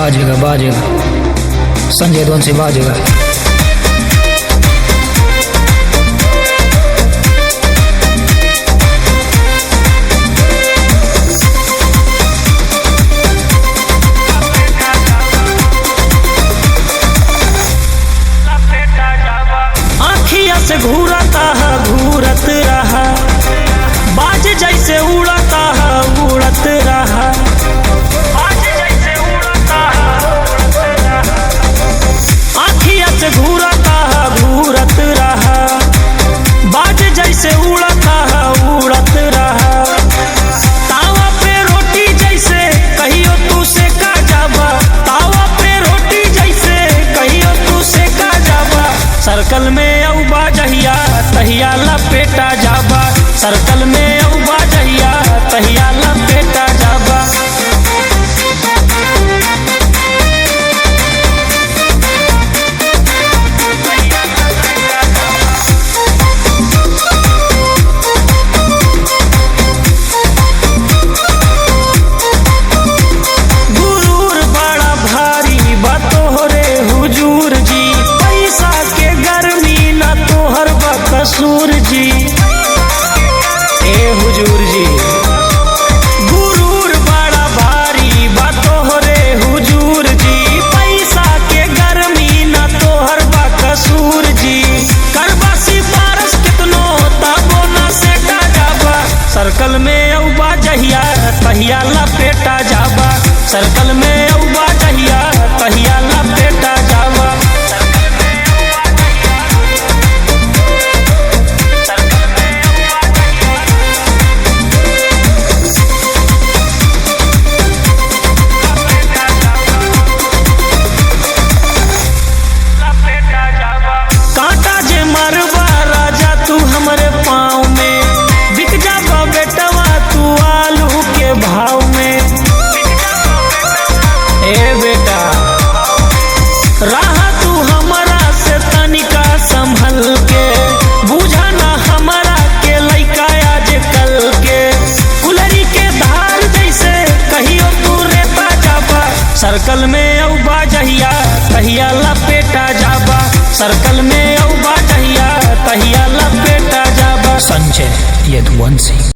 बाजेगा बाजेगा, संजय धोन से बाजेगा। आँखिया से घूरता है घूरत रहा, बाज जैसे उड़ता है उड़त रहा, बाज जैसे उड़ता है उड़त रहा। आँखिया से घूरता है घूरत रहा, बाज जैसे उड़ता है उड़त रहा। तावा पे रोटी जैसे कहियो तू से का जाबा, तावा पे रोटी जैसे कहियो तू से का जाबा। सर्कल में औबा जहिया तहिया लपेटा जाबा, सर्कल में औबा जहिया तहिया लपेटा जाबा। गुरूर बड़ा भारी बा तोहरे हुजूर जी, पैसा के गर्मी ना तोहर बा कसूर जी। ए हुजूर जी गुरूर बड़ा भारी बा तोहरे हुजूर जी, पैसा के गर्मी ना तोहर बा कसूर जी। करबा सिफारिश कितनो तबो ना सेटा जाबा, सर्कल में औबा जहिया तहिया लपेटा जाबा, सर्कल में औबा जहिया तहिया लपेटा जाबा। कांटा जे मरबा राजा तू हमरे पाँव में, बिक जाबा बेटवा तू आलू के भाव में। ए बेटा रहा तू हमारा से तनिका संभल के, बुझा ना हमारा के लइका आज कल के। कुलरी के धार जैसे कहियो तू रेता जाबा, सर्कल में औबा जहिया तहिया लपेटा जाबा, सर्कल में औबा जहिया तहिया लपेटा जाबा। संजय यदुवंशी।